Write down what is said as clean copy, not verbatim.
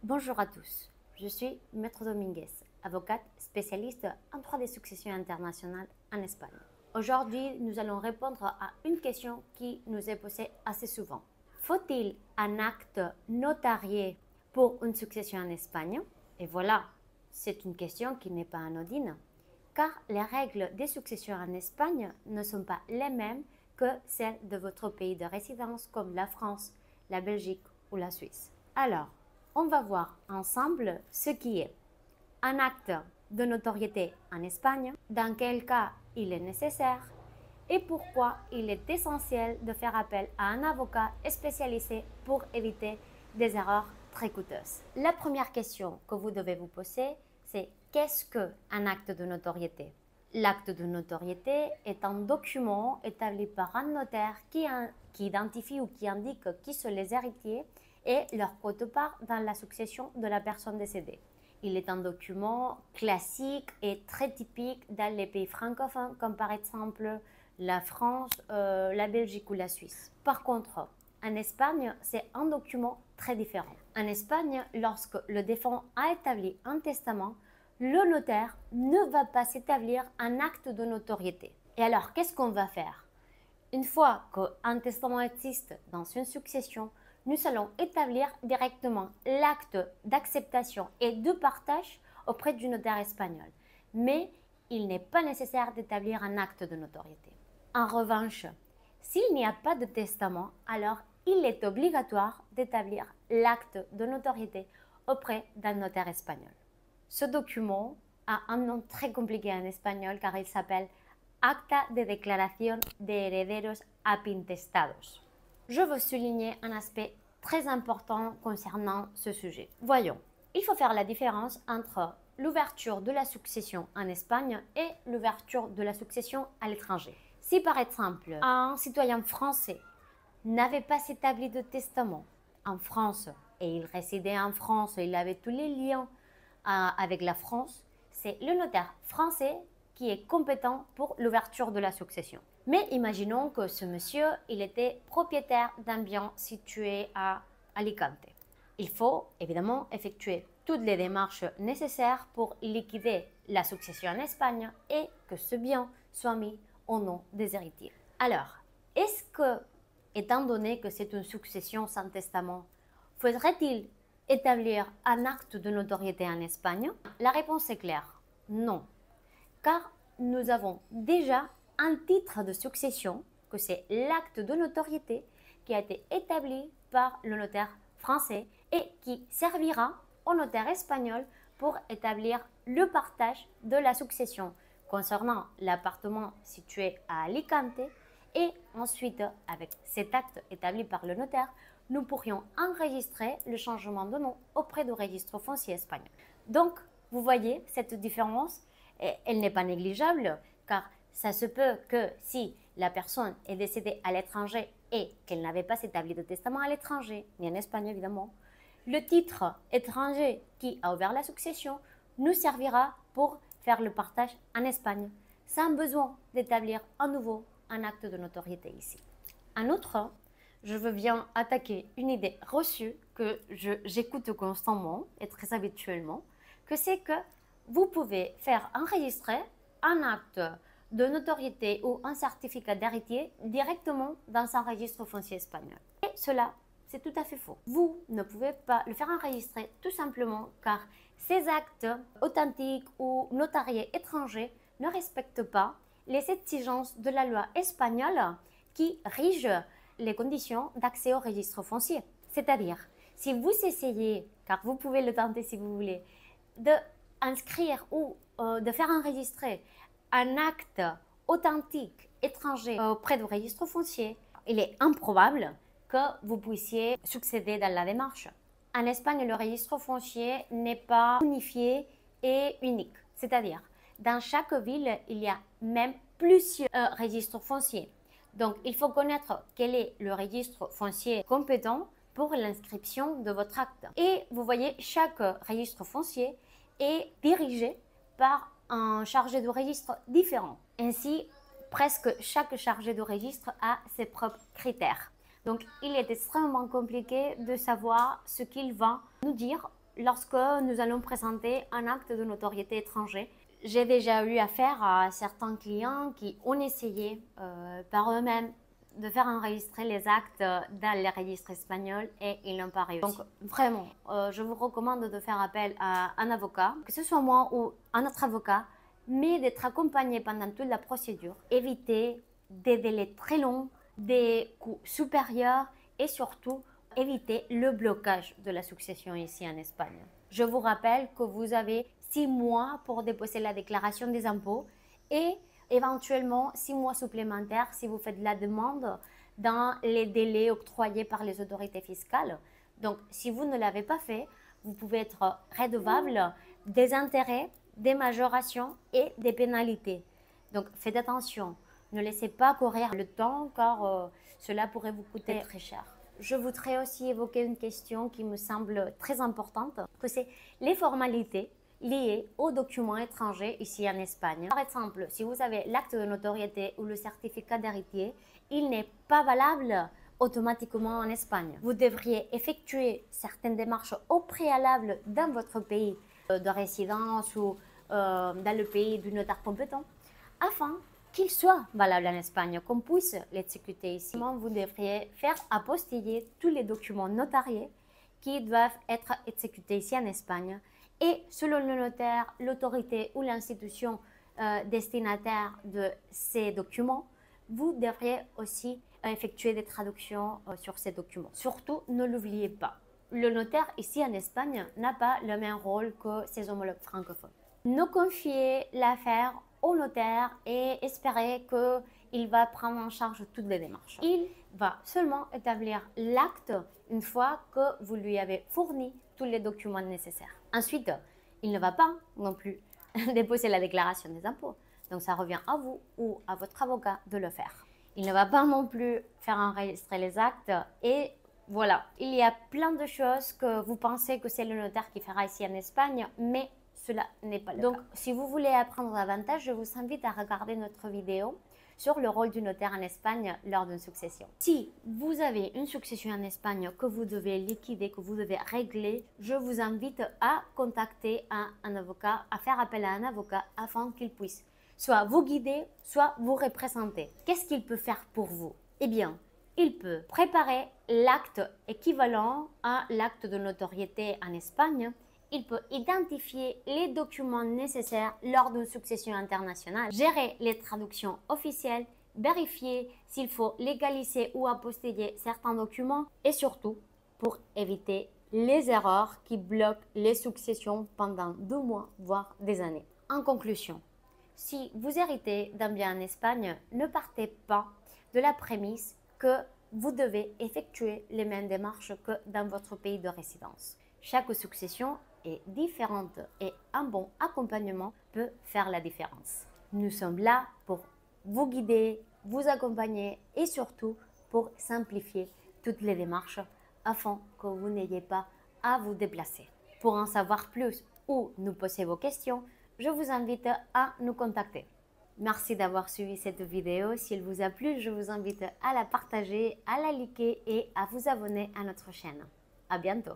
Bonjour à tous, je suis Maître Dominguez, avocate spécialiste en droit des successions internationales en Espagne. Aujourd'hui, nous allons répondre à une question qui nous est posée assez souvent. Faut-il un acte notarié pour une succession en Espagne? Et voilà, c'est une question qui n'est pas anodine, car les règles des successions en Espagne ne sont pas les mêmes que celles de votre pays de résidence comme la France, la Belgique ou la Suisse. Alors, on va voir ensemble ce qui est un acte de notoriété en Espagne, dans quel cas il est nécessaire et pourquoi il est essentiel de faire appel à un avocat spécialisé pour éviter des erreurs très coûteuses. La première question que vous devez vous poser, c'est qu'est-ce qu'un acte de notoriété? L'acte de notoriété est un document établi par un notaire qui identifie ou qui indique qui sont les héritiers et leur quote-part dans la succession de la personne décédée. Il est un document classique et très typique dans les pays francophones, comme par exemple la France, la Belgique ou la Suisse. Par contre, en Espagne, c'est un document très différent. En Espagne, lorsque le défunt a établi un testament, le notaire ne va pas s'établir un acte de notoriété. Et alors, qu'est-ce qu'on va faire? Une fois qu'un testament existe dans une succession, nous allons établir directement l'acte d'acceptation et de partage auprès du notaire espagnol. Mais il n'est pas nécessaire d'établir un acte de notoriété. En revanche, s'il n'y a pas de testament, alors il est obligatoire d'établir l'acte de notoriété auprès d'un notaire espagnol. Ce document a un nom très compliqué en espagnol car il s'appelle Acta de Declaración de Herederos Apintestados. Je veux souligner un aspect très important concernant ce sujet. Voyons, il faut faire la différence entre l'ouverture de la succession en Espagne et l'ouverture de la succession à l'étranger. Si par exemple, un citoyen français n'avait pas établi de testament en France et il résidait en France et il avait tous les liens avec la France, c'est le notaire français qui est compétent pour l'ouverture de la succession. Mais imaginons que ce monsieur, il était propriétaire d'un bien situé à Alicante. Il faut évidemment effectuer toutes les démarches nécessaires pour liquider la succession en Espagne et que ce bien soit mis au nom des héritiers. Alors, est-ce que, étant donné que c'est une succession sans testament, faudrait-il établir un acte de notoriété en Espagne? La réponse est claire, non. Car nous avons déjà un titre de succession, que c'est l'acte de notoriété, qui a été établi par le notaire français et qui servira au notaire espagnol pour établir le partage de la succession concernant l'appartement situé à Alicante. Et ensuite, avec cet acte établi par le notaire, nous pourrions enregistrer le changement de nom auprès du registre foncier espagnol. Donc, vous voyez cette différence, elle n'est pas négligeable car ça se peut que si la personne est décédée à l'étranger et qu'elle n'avait pas établi de testament à l'étranger, ni en Espagne évidemment, le titre étranger qui a ouvert la succession nous servira pour faire le partage en Espagne, sans besoin d'établir à nouveau un acte de notoriété ici. En outre, je veux bien attaquer une idée reçue que j'écoute constamment et très habituellement, que c'est que vous pouvez faire enregistrer un acte de notoriété ou un certificat d'héritier directement dans un registre foncier espagnol. Et cela, c'est tout à fait faux. Vous ne pouvez pas le faire enregistrer tout simplement car ces actes authentiques ou notariés étrangers ne respectent pas les exigences de la loi espagnole qui rige les conditions d'accès au registre foncier. C'est-à-dire, si vous essayez, car vous pouvez le tenter si vous voulez, d'inscrire ou de faire enregistrer un acte authentique étranger auprès du registre foncier, il est improbable que vous puissiez succéder dans la démarche. En Espagne, le registre foncier n'est pas unifié et unique. C'est-à-dire, dans chaque ville, il y a même plusieurs registres fonciers. Donc, il faut connaître quel est le registre foncier compétent pour l'inscription de votre acte. Et vous voyez, chaque registre foncier est dirigé par un chargé de registre différent. Ainsi, presque chaque chargé de registre a ses propres critères. Donc, il est extrêmement compliqué de savoir ce qu'il va nous dire lorsque nous allons présenter un acte de notoriété étranger. J'ai déjà eu affaire à certains clients qui ont essayé par eux-mêmes de faire enregistrer les actes dans les registres espagnols et ils n'ont pas réussi. Donc vraiment, je vous recommande de faire appel à un avocat, que ce soit moi ou un autre avocat, mais d'être accompagné pendant toute la procédure. Évitez des délais très longs, des coûts supérieurs et surtout éviter le blocage de la succession ici en Espagne. Je vous rappelle que vous avez 6 mois pour déposer la déclaration des impôts et éventuellement 6 mois supplémentaires si vous faites la demande dans les délais octroyés par les autorités fiscales. Donc, si vous ne l'avez pas fait, vous pouvez être redevable des intérêts, des majorations et des pénalités. Donc, faites attention. Ne laissez pas courir le temps car cela pourrait vous coûter très cher. Je voudrais aussi évoquer une question qui me semble très importante, que c'est les formalités liées aux documents étrangers ici en Espagne. Par exemple, si vous avez l'acte de notoriété ou le certificat d'héritier, il n'est pas valable automatiquement en Espagne. Vous devriez effectuer certaines démarches au préalable dans votre pays de résidence ou dans le pays du notaire compétent afin qu'il soit valable en Espagne, qu'on puisse l'exécuter ici. Vous devriez faire apostiller tous les documents notariés qui doivent être exécutés ici en Espagne. Et selon le notaire, l'autorité ou l'institution destinataire de ces documents, vous devriez aussi effectuer des traductions sur ces documents. Surtout, ne l'oubliez pas. Le notaire ici en Espagne n'a pas le même rôle que ses homologues francophones. Ne confiez l'affaire au notaire et espérer qu'il va prendre en charge toutes les démarches. Il va seulement établir l'acte une fois que vous lui avez fourni tous les documents nécessaires. Ensuite, il ne va pas non plus déposer la déclaration des impôts. Donc, ça revient à vous ou à votre avocat de le faire. Il ne va pas non plus faire enregistrer les actes et voilà. Il y a plein de choses que vous pensez que c'est le notaire qui fera ici en Espagne, mais cela n'est pas le cas. Donc, si vous voulez apprendre davantage, je vous invite à regarder notre vidéo sur le rôle du notaire en Espagne lors d'une succession. Si vous avez une succession en Espagne que vous devez liquider, que vous devez régler, je vous invite à contacter un avocat, à faire appel à un avocat afin qu'il puisse soit vous guider, soit vous représenter. Qu'est-ce qu'il peut faire pour vous? Eh bien, il peut préparer l'acte équivalent à l'acte de notoriété en Espagne. Il peut identifier les documents nécessaires lors d'une succession internationale, gérer les traductions officielles, vérifier s'il faut légaliser ou apostiller certains documents et surtout pour éviter les erreurs qui bloquent les successions pendant 2 mois, voire des années. En conclusion, si vous héritez d'un bien en Espagne, ne partez pas de la prémisse que vous devez effectuer les mêmes démarches que dans votre pays de résidence. Chaque succession est différente et un bon accompagnement peut faire la différence. Nous sommes là pour vous guider, vous accompagner et surtout pour simplifier toutes les démarches afin que vous n'ayez pas à vous déplacer. Pour en savoir plus ou nous poser vos questions, je vous invite à nous contacter. Merci d'avoir suivi cette vidéo. Si elle vous a plu, je vous invite à la partager, à la liker et à vous abonner à notre chaîne. À bientôt.